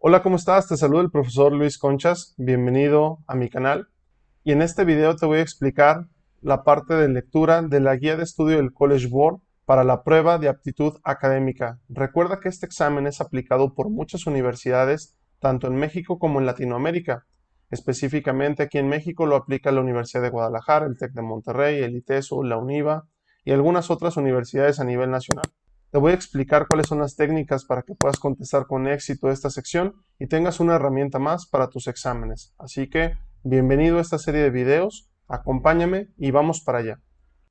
Hola, ¿cómo estás? Te saluda el profesor Luis Conchas. Bienvenido a mi canal. Y en este video te voy a explicar la parte de lectura de la guía de estudio del College Board para la prueba de aptitud académica. Recuerda que este examen es aplicado por muchas universidades, tanto en México como en Latinoamérica. Específicamente aquí en México lo aplica la Universidad de Guadalajara, el TEC de Monterrey, el ITESO, la UNIVA y algunas otras universidades a nivel nacional. Te voy a explicar cuáles son las técnicas para que puedas contestar con éxito esta sección y tengas una herramienta más para tus exámenes. Así que, bienvenido a esta serie de videos, acompáñame y vamos para allá.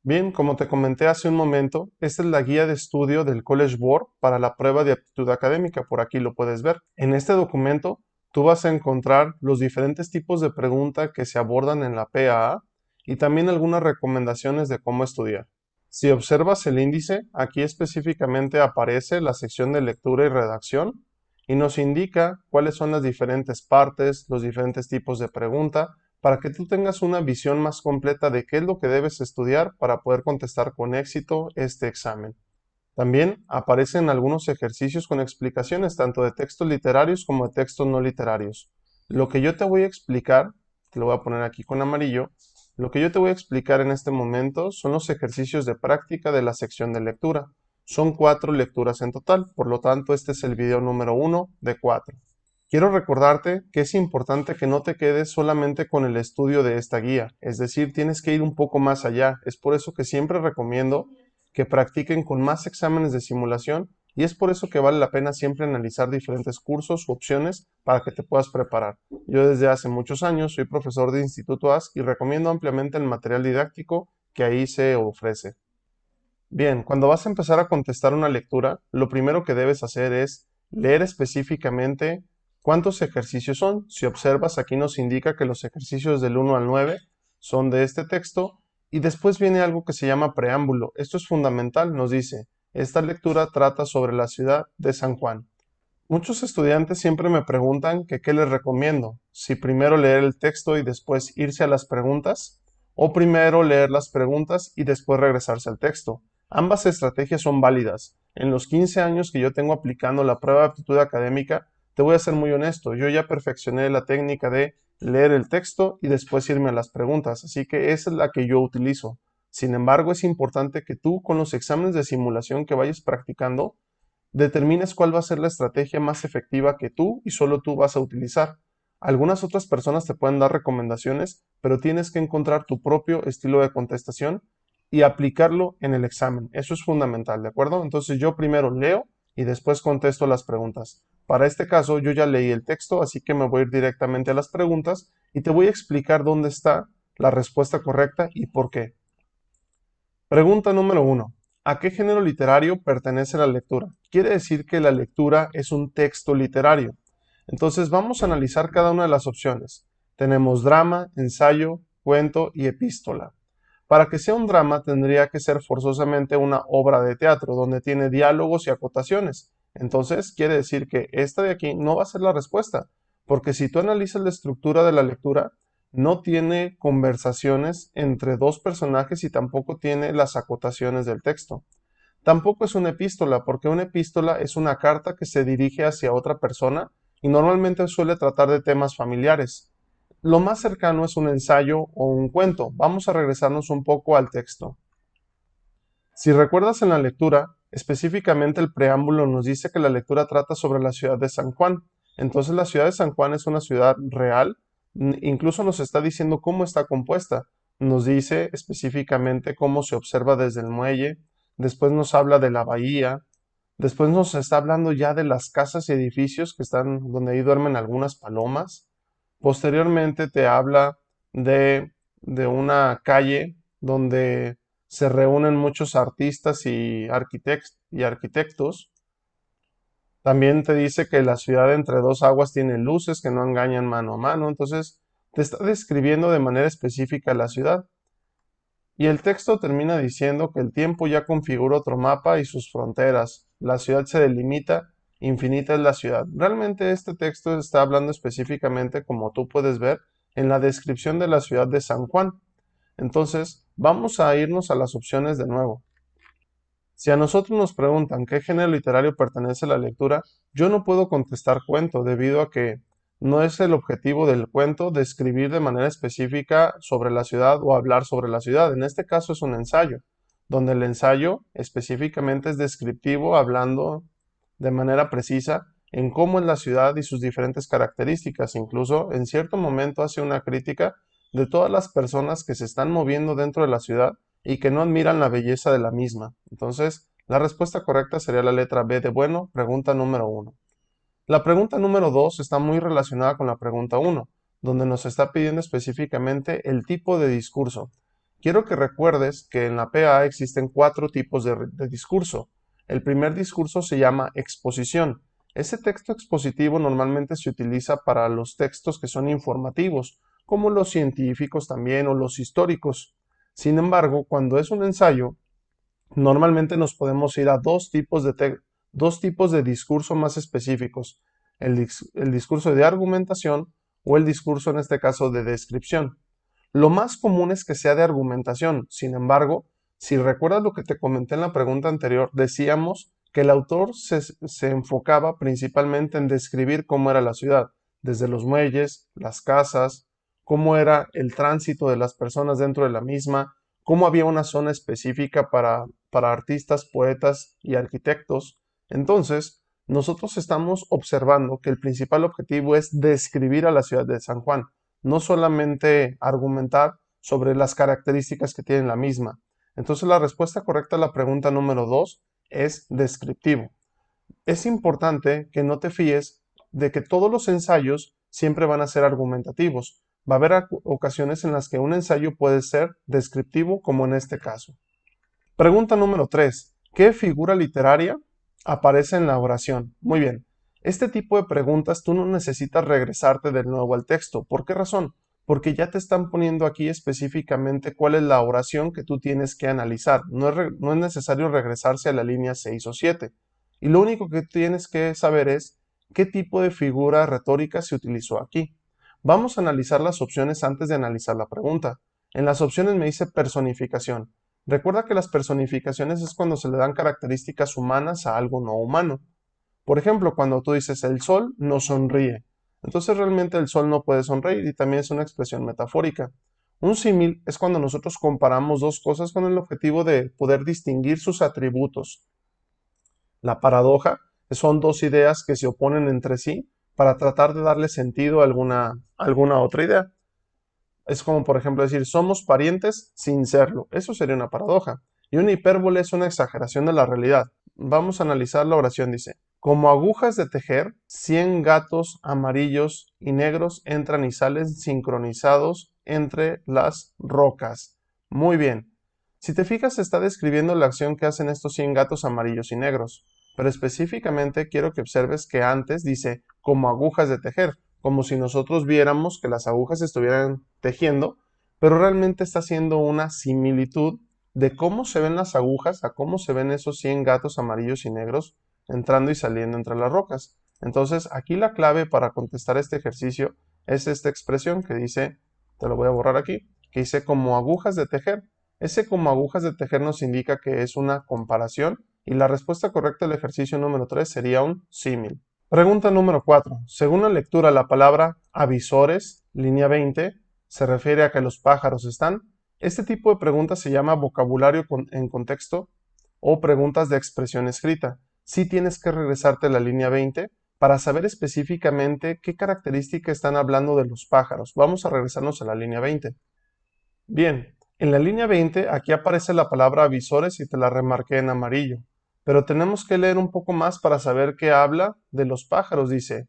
Bien, como te comenté hace un momento, esta es la guía de estudio del College Board para la prueba de aptitud académica, por aquí lo puedes ver. En este documento, tú vas a encontrar los diferentes tipos de preguntas que se abordan en la PAA y también algunas recomendaciones de cómo estudiar. Si observas el índice, aquí específicamente aparece la sección de lectura y redacción y nos indica cuáles son las diferentes partes, los diferentes tipos de pregunta, para que tú tengas una visión más completa de qué es lo que debes estudiar para poder contestar con éxito este examen. También aparecen algunos ejercicios con explicaciones tanto de textos literarios como de textos no literarios. Lo que yo te voy a explicar, te lo voy a poner aquí con amarillo, lo que yo te voy a explicar en este momento son los ejercicios de práctica de la sección de lectura. Son 4 lecturas en total, por lo tanto este es el video número 1 de 4. Quiero recordarte que es importante que no te quedes solamente con el estudio de esta guía, es decir, tienes que ir un poco más allá. Es por eso que siempre recomiendo que practiquen con más exámenes de simulación y es por eso que vale la pena siempre analizar diferentes cursos u opciones para que te puedas preparar. Yo desde hace muchos años soy profesor de Instituto AS y recomiendo ampliamente el material didáctico que ahí se ofrece. Bien, cuando vas a empezar a contestar una lectura, lo primero que debes hacer es leer específicamente cuántos ejercicios son. Si observas, aquí nos indica que los ejercicios del 1 al 9 son de este texto y después viene algo que se llama preámbulo. Esto es fundamental, nos dice, esta lectura trata sobre la ciudad de San Juan. Muchos estudiantes siempre me preguntan que qué les recomiendo, si primero leer el texto y después irse a las preguntas, o primero leer las preguntas y después regresarse al texto. Ambas estrategias son válidas. En los 15 años que yo tengo aplicando la prueba de aptitud académica, te voy a ser muy honesto, yo ya perfeccioné la técnica de leer el texto y después irme a las preguntas, así que esa es la que yo utilizo. Sin embargo, es importante que tú con los exámenes de simulación que vayas practicando, determines cuál va a ser la estrategia más efectiva que tú y solo tú vas a utilizar. Algunas otras personas te pueden dar recomendaciones, pero tienes que encontrar tu propio estilo de contestación y aplicarlo en el examen. Eso es fundamental, ¿de acuerdo? Entonces yo primero leo y después contesto las preguntas. Para este caso yo ya leí el texto, así que me voy a ir directamente a las preguntas y te voy a explicar dónde está la respuesta correcta y por qué. Pregunta número 1. ¿A qué género literario pertenece la lectura? Quiere decir que la lectura es un texto literario. Entonces vamos a analizar cada una de las opciones. Tenemos drama, ensayo, cuento y epístola. Para que sea un drama tendría que ser forzosamente una obra de teatro donde tiene diálogos y acotaciones. Entonces quiere decir que esta de aquí no va a ser la respuesta, porque si tú analizas la estructura de la lectura, no tiene conversaciones entre dos personajes y tampoco tiene las acotaciones del texto. Tampoco es una epístola, porque una epístola es una carta que se dirige hacia otra persona y normalmente suele tratar de temas familiares. Lo más cercano es un ensayo o un cuento. Vamos a regresarnos un poco al texto. Si recuerdas en la lectura, específicamente el preámbulo nos dice que la lectura trata sobre la ciudad de San Juan. Entonces la ciudad de San Juan es una ciudad real, incluso nos está diciendo cómo está compuesta. Nos dice específicamente cómo se observa desde el muelle, después nos habla de la bahía, después nos está hablando ya de las casas y edificios que están donde ahí duermen algunas palomas. Posteriormente te habla de una calle donde se reúnen muchos artistas y arquitectos. También te dice que la ciudad entre dos aguas tiene luces que no engañan mano a mano. Entonces, te está describiendo de manera específica la ciudad. Y el texto termina diciendo que el tiempo ya configura otro mapa y sus fronteras. La ciudad se delimita, infinita es la ciudad. Realmente este texto está hablando específicamente, como tú puedes ver, en la descripción de la ciudad de San Juan. Entonces, vamos a irnos a las opciones de nuevo. Si a nosotros nos preguntan qué género literario pertenece a la lectura, yo no puedo contestar cuento debido a que no es el objetivo del cuento describir de manera específica sobre la ciudad o hablar sobre la ciudad. En este caso es un ensayo, donde el ensayo específicamente es descriptivo, hablando de manera precisa en cómo es la ciudad y sus diferentes características. Incluso en cierto momento hace una crítica de todas las personas que se están moviendo dentro de la ciudad y que no admiran la belleza de la misma. Entonces, la respuesta correcta sería la letra B de bueno, pregunta número 1. La pregunta número 2 está muy relacionada con la pregunta 1, donde nos está pidiendo específicamente el tipo de discurso. Quiero que recuerdes que en la PA existen 4 tipos de discurso. El primer discurso se llama exposición. Ese texto expositivo normalmente se utiliza para los textos que son informativos, como los científicos también o los históricos. Sin embargo, cuando es un ensayo, normalmente nos podemos ir a dos tipos de discurso más específicos, el discurso de argumentación o el discurso en este caso de descripción. Lo más común es que sea de argumentación, sin embargo, si recuerdas lo que te comenté en la pregunta anterior, decíamos que el autor se enfocaba principalmente en describir cómo era la ciudad, desde los muelles, las casas, cómo era el tránsito de las personas dentro de la misma, cómo había una zona específica para artistas, poetas y arquitectos. Entonces, nosotros estamos observando que el principal objetivo es describir a la ciudad de San Juan, no solamente argumentar sobre las características que tiene la misma. Entonces, la respuesta correcta a la pregunta número 2 es descriptivo. Es importante que no te fíes de que todos los ensayos siempre van a ser argumentativos. Va a haber ocasiones en las que un ensayo puede ser descriptivo, como en este caso. Pregunta número 3. ¿Qué figura literaria aparece en la oración? Muy bien. Este tipo de preguntas tú no necesitas regresarte de nuevo al texto. ¿Por qué razón? Porque ya te están poniendo aquí específicamente cuál es la oración que tú tienes que analizar. No es necesario regresarse a la línea 6 o 7. Y lo único que tienes que saber es qué tipo de figura retórica se utilizó aquí. Vamos a analizar las opciones antes de analizar la pregunta. En las opciones me dice personificación. Recuerda que las personificaciones es cuando se le dan características humanas a algo no humano. Por ejemplo, cuando tú dices el sol no sonríe. Entonces realmente el sol no puede sonreír y también es una expresión metafórica. Un símil es cuando nosotros comparamos dos cosas con el objetivo de poder distinguir sus atributos. La paradoja son dos ideas que se oponen entre sí para tratar de darle sentido a alguna otra idea. Es como, por ejemplo, decir somos parientes sin serlo. Eso sería una paradoja. Y una hipérbole es una exageración de la realidad. Vamos a analizar la oración. Dice, como agujas de tejer, 100 gatos amarillos y negros entran y salen sincronizados entre las rocas. Muy bien. Si te fijas, está describiendo la acción que hacen estos 100 gatos amarillos y negros. Pero específicamente quiero que observes que antes dice como agujas de tejer, como si nosotros viéramos que las agujas estuvieran tejiendo, pero realmente está haciendo una similitud de cómo se ven las agujas a cómo se ven esos 100 gatos amarillos y negros entrando y saliendo entre las rocas. Entonces, aquí la clave para contestar este ejercicio es esta expresión que dice, te lo voy a borrar aquí, que dice como agujas de tejer. Ese como agujas de tejer nos indica que es una comparación y la respuesta correcta del ejercicio número 3 sería un símil. Pregunta número 4. Según la lectura, la palabra avisores, línea 20, se refiere a que los pájaros están. Este tipo de preguntas se llama vocabulario en contexto o preguntas de expresión escrita. Sí tienes que regresarte a la línea 20 para saber específicamente qué característica están hablando de los pájaros. Vamos a regresarnos a la línea 20. Bien, en la línea 20 aquí aparece la palabra avisores y te la remarqué en amarillo. Pero tenemos que leer un poco más para saber qué habla de los pájaros. Dice,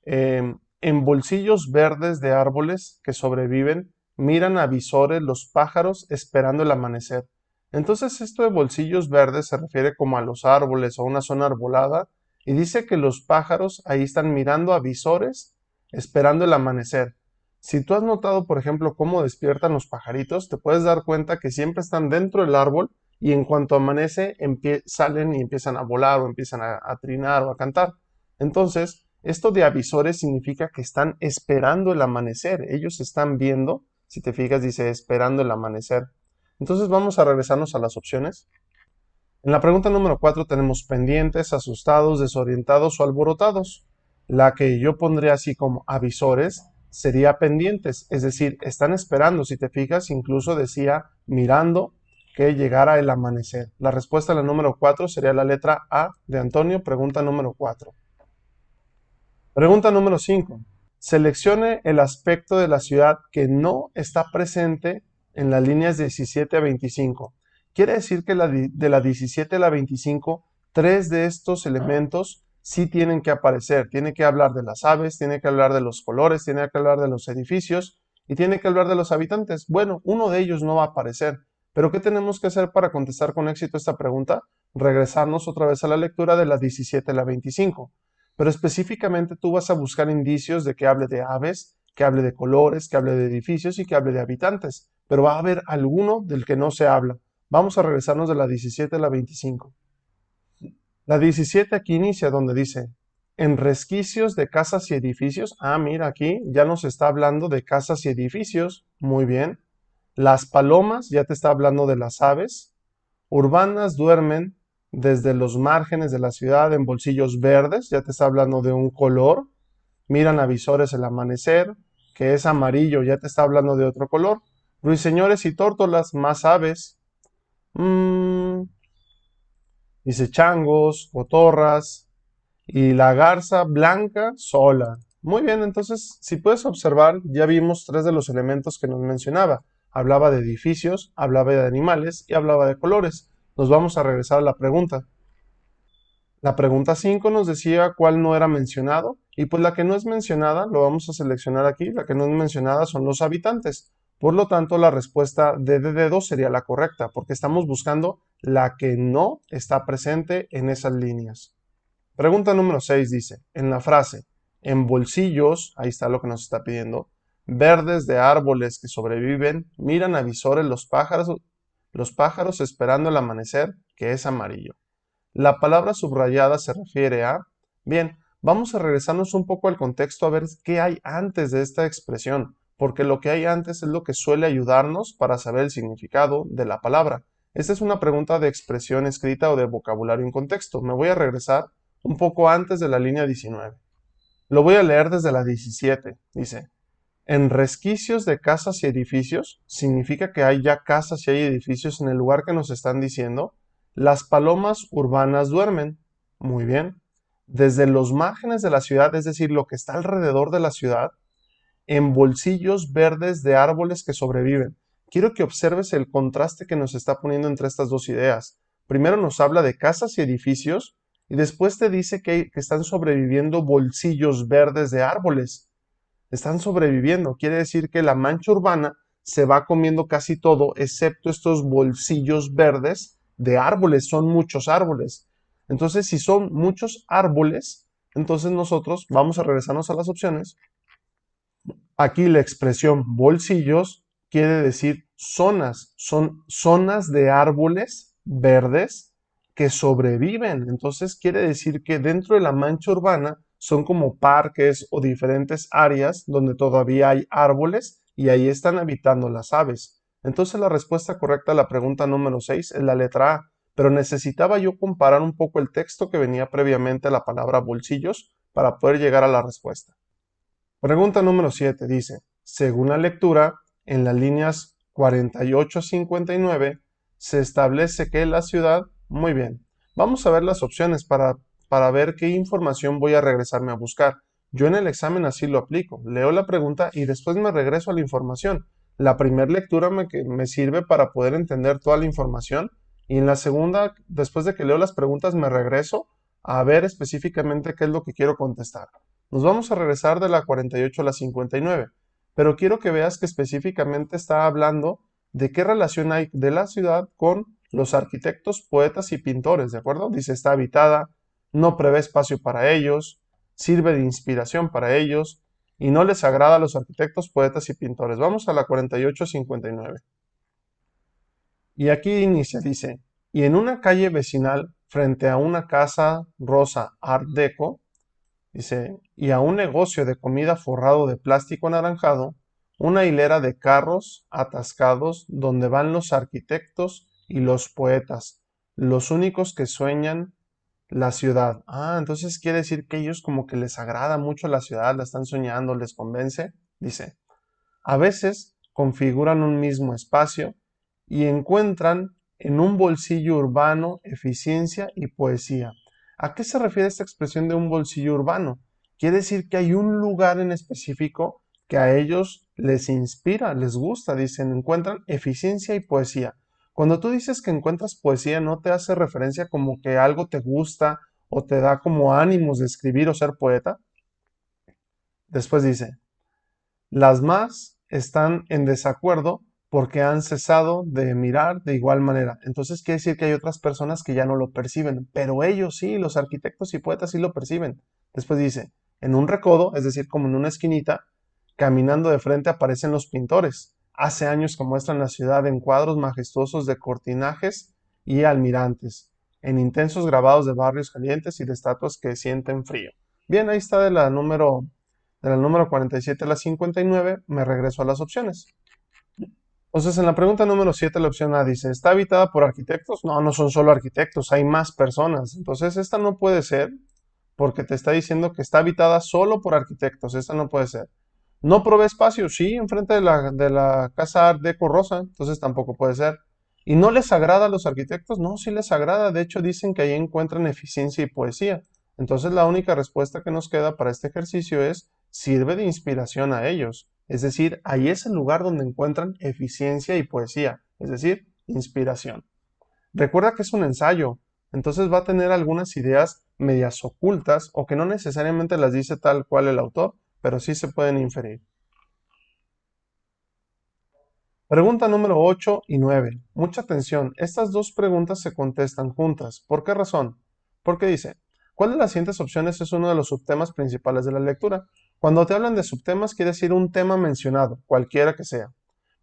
en bolsillos verdes de árboles que sobreviven, miran a visores los pájaros esperando el amanecer. Entonces esto de bolsillos verdes se refiere como a los árboles o a una zona arbolada y dice que los pájaros ahí están mirando a visores esperando el amanecer. Si tú has notado, por ejemplo, cómo despiertan los pajaritos, te puedes dar cuenta que siempre están dentro del árbol y en cuanto amanece salen y empiezan a volar o empiezan a trinar o a cantar. Entonces, esto de avisores significa que están esperando el amanecer. Ellos están viendo, si te fijas, dice esperando el amanecer. Entonces vamos a regresarnos a las opciones. En la pregunta número 4 tenemos pendientes, asustados, desorientados o alborotados. La que yo pondría así como avisores sería pendientes, es decir, están esperando. Si te fijas, incluso decía mirando que llegara el amanecer. La respuesta a la número 4 sería la letra A de Antonio, pregunta número 4. Pregunta número 5. Seleccione el aspecto de la ciudad que no está presente en las líneas 17 a 25. Quiere decir que de la 17 a la 25, tres de estos elementos sí tienen que aparecer. Tiene que hablar de las aves, tiene que hablar de los colores, tiene que hablar de los edificios y tiene que hablar de los habitantes. Bueno, uno de ellos no va a aparecer. Pero ¿qué tenemos que hacer para contestar con éxito esta pregunta? Regresarnos otra vez a la lectura de la 17 a la 25. Pero específicamente tú vas a buscar indicios de que hable de aves, que hable de colores, que hable de edificios y que hable de habitantes. Pero va a haber alguno del que no se habla. Vamos a regresarnos de la 17 a la 25. La 17 aquí inicia donde dice, en resquicios de casas y edificios. Ah, mira, aquí ya nos está hablando de casas y edificios. Muy bien. Las palomas, ya te está hablando de las aves. Urbanas duermen desde los márgenes de la ciudad en bolsillos verdes, ya te está hablando de un color. Miran avisores el amanecer, que es amarillo, ya te está hablando de otro color. Ruiseñores y tórtolas, más aves. Dice changos, cotorras y la garza blanca sola. Muy bien, entonces, si puedes observar, ya vimos tres de los elementos que nos mencionaba. Hablaba de edificios, hablaba de animales y hablaba de colores. Nos vamos a regresar a la pregunta. La pregunta 5 nos decía cuál no era mencionado, y pues la que no es mencionada, lo vamos a seleccionar aquí, la que no es mencionada son los habitantes. Por lo tanto, la respuesta de dedo sería la correcta, porque estamos buscando la que no está presente en esas líneas. Pregunta número 6 dice, en la frase, en bolsillos, ahí está lo que nos está pidiendo, verdes de árboles que sobreviven, miran a visores los pájaros esperando el amanecer, que es amarillo. La palabra subrayada se refiere a... Bien, vamos a regresarnos un poco al contexto a ver qué hay antes de esta expresión, porque lo que hay antes es lo que suele ayudarnos para saber el significado de la palabra. Esta es una pregunta de expresión escrita o de vocabulario en contexto. Me voy a regresar un poco antes de la línea 19. Lo voy a leer desde la 17. Dice, en resquicios de casas y edificios, significa que hay ya casas y hay edificios en el lugar que nos están diciendo. Las palomas urbanas duermen. Muy bien. Desde los márgenes de la ciudad, es decir, lo que está alrededor de la ciudad, en bolsillos verdes de árboles que sobreviven. Quiero que observes el contraste que nos está poniendo entre estas dos ideas. Primero nos habla de casas y edificios y después te dice que están sobreviviendo bolsillos verdes de árboles. Están sobreviviendo. Quiere decir que la mancha urbana se va comiendo casi todo, excepto estos bolsillos verdes de árboles. Son muchos árboles. Entonces, si son muchos árboles, entonces nosotros vamos a regresarnos a las opciones. Aquí la expresión bolsillos quiere decir zonas. Son zonas de árboles verdes que sobreviven. Entonces quiere decir que dentro de la mancha urbana son como parques o diferentes áreas donde todavía hay árboles y ahí están habitando las aves. Entonces la respuesta correcta a la pregunta número 6 es la letra A, pero necesitaba yo comparar un poco el texto que venía previamente a la palabra bolsillos para poder llegar a la respuesta. Pregunta número 7 dice, según la lectura, en las líneas 48 a 59 se establece que la ciudad... Muy bien, vamos a ver las opciones para ver qué información voy a regresarme a buscar. Yo en el examen así lo aplico, leo la pregunta y después me regreso a la información. La primera lectura me sirve para poder entender toda la información y en la segunda, después de que leo las preguntas, me regreso a ver específicamente qué es lo que quiero contestar. Nos vamos a regresar de la 48 a la 59, pero quiero que veas que específicamente está hablando de qué relación hay de la ciudad con los arquitectos, poetas y pintores, ¿de acuerdo? Dice, está habitada, no prevé espacio para ellos, sirve de inspiración para ellos y no les agrada a los arquitectos, poetas y pintores. Vamos a la 48 a 59. Y aquí inicia, dice, y en una calle vecinal, frente a una casa rosa Art Deco, dice, y a un negocio de comida forrado de plástico anaranjado, una hilera de carros atascados donde van los arquitectos y los poetas. los únicos que sueñan la ciudad. Ah, entonces quiere decir que ellos como que les agrada mucho la ciudad, la están soñando, les convence. Dice, a veces configuran un mismo espacio y encuentran en un bolsillo urbano eficiencia y poesía. ¿A qué se refiere esta expresión de un bolsillo urbano? Quiere decir que hay un lugar en específico que a ellos les inspira, les gusta, dicen, encuentran eficiencia y poesía. Cuando tú dices que encuentras poesía, no te hace referencia como que algo te gusta o te da como ánimos de escribir o ser poeta. Después dice, las más están en desacuerdo porque han cesado de mirar de igual manera. Entonces quiere decir que hay otras personas que ya no lo perciben, pero ellos sí, los arquitectos y poetas sí lo perciben. Después dice, en un recodo, es decir, como en una esquinita, caminando de frente aparecen los pintores. Hace años que muestran la ciudad en cuadros majestuosos de cortinajes y almirantes, en intensos grabados de barrios calientes y de estatuas que sienten frío. Bien, ahí está de la número 47 a la 59, me regreso a las opciones. Entonces, en la pregunta número 7, la opción A dice, ¿está habitada por arquitectos? No, no son solo arquitectos, hay más personas. Entonces, esta no puede ser porque te está diciendo que está habitada solo por arquitectos. Esta no puede ser. No provee espacio, sí, enfrente de la casa Art Deco rosa, entonces tampoco puede ser. ¿Y no les agrada a los arquitectos? No, sí les agrada. De hecho, dicen que ahí encuentran eficiencia y poesía. Entonces, la única respuesta que nos queda para este ejercicio es, sirve de inspiración a ellos. Es decir, ahí es el lugar donde encuentran eficiencia y poesía, es decir, inspiración. Recuerda que es un ensayo, entonces va a tener algunas ideas medias ocultas o que no necesariamente las dice tal cual el autor, pero sí se pueden inferir. Pregunta número 8 y 9. Mucha atención, estas dos preguntas se contestan juntas. ¿Por qué razón? Porque dice, ¿cuál de las siguientes opciones es uno de los subtemas principales de la lectura? Cuando te hablan de subtemas quiere decir un tema mencionado, cualquiera que sea.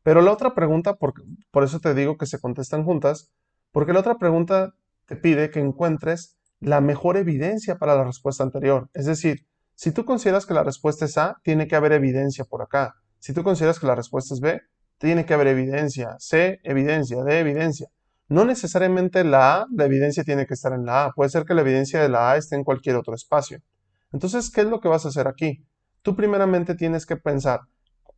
Pero la otra pregunta, por eso te digo que se contestan juntas, porque la otra pregunta te pide que encuentres la mejor evidencia para la respuesta anterior. Es decir, si tú consideras que la respuesta es A, tiene que haber evidencia por acá. Si tú consideras que la respuesta es B, tiene que haber evidencia. C, evidencia. D, evidencia. No necesariamente la evidencia tiene que estar en la A. Puede ser que la evidencia de la A esté en cualquier otro espacio. Entonces, ¿qué es lo que vas a hacer aquí? Tú primeramente tienes que pensar,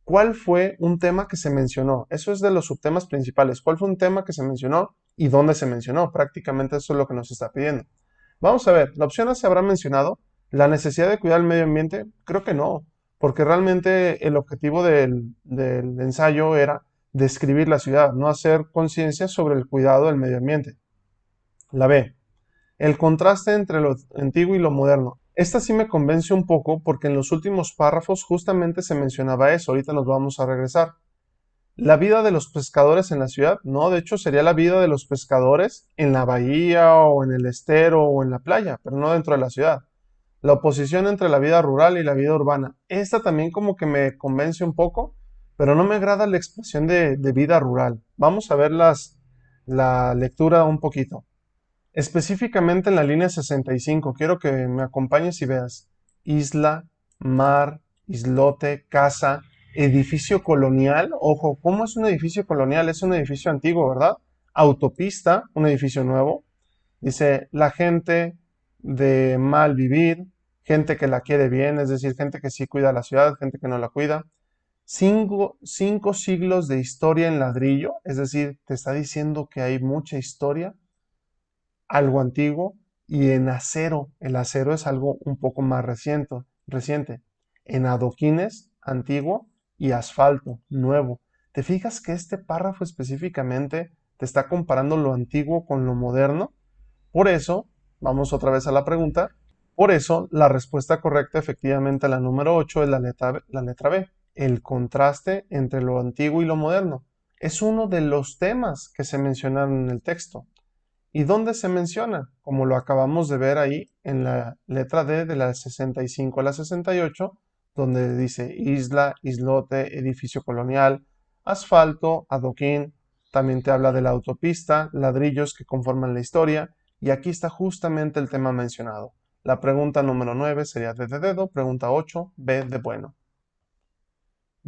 ¿cuál fue un tema que se mencionó? Eso es de los subtemas principales. ¿Cuál fue un tema que se mencionó y dónde se mencionó? Prácticamente eso es lo que nos está pidiendo. Vamos a ver, ¿la opción A se habrá mencionado? ¿La necesidad de cuidar el medio ambiente? Creo que no, porque realmente el objetivo del ensayo era describir la ciudad, no hacer conciencia sobre el cuidado del medio ambiente. La B, el contraste entre lo antiguo y lo moderno. Esta sí me convence un poco porque en los últimos párrafos justamente se mencionaba eso. Ahorita nos vamos a regresar. La vida de los pescadores en la ciudad, no, de hecho sería la vida de los pescadores en la bahía o en el estero o en la playa, pero no dentro de la ciudad. La oposición entre la vida rural y la vida urbana. Esta también como que me convence un poco, pero no me agrada la expresión de vida rural. Vamos a ver la lectura un poquito. Específicamente en la línea 65, quiero que me acompañes y veas. Isla, mar, islote, casa, edificio colonial. Ojo, ¿cómo es un edificio colonial? Es un edificio antiguo, ¿verdad? Autopista, un edificio nuevo. Dice, la gente de mal vivir, gente que la quiere bien, es decir, gente que sí cuida la ciudad, gente que no la cuida. Cinco siglos de historia en ladrillo, es decir, te está diciendo que hay mucha historia, algo antiguo, y en acero. El acero es algo un poco más reciente. En adoquines, antiguo, y asfalto, nuevo. ¿Te fijas que este párrafo específicamente te está comparando lo antiguo con lo moderno? Por eso, vamos otra vez a la pregunta, por eso la respuesta correcta efectivamente a la número 8 es la letra B, el contraste entre lo antiguo y lo moderno. Es uno de los temas que se mencionan en el texto. ¿Y dónde se menciona? Como lo acabamos de ver ahí en la letra D de la 65 a la 68, donde dice isla, islote, edificio colonial, asfalto, adoquín, también te habla de la autopista, ladrillos que conforman la historia, y aquí está justamente el tema mencionado. La pregunta número 9 sería D de dedo, pregunta 8, B de bueno.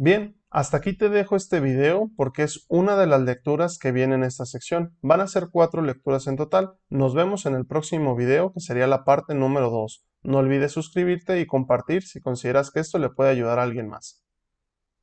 Bien, hasta aquí te dejo este video porque es una de las lecturas que viene en esta sección. Van a ser 4 lecturas en total. Nos vemos en el próximo video, que sería la parte número 2. No olvides suscribirte y compartir si consideras que esto le puede ayudar a alguien más.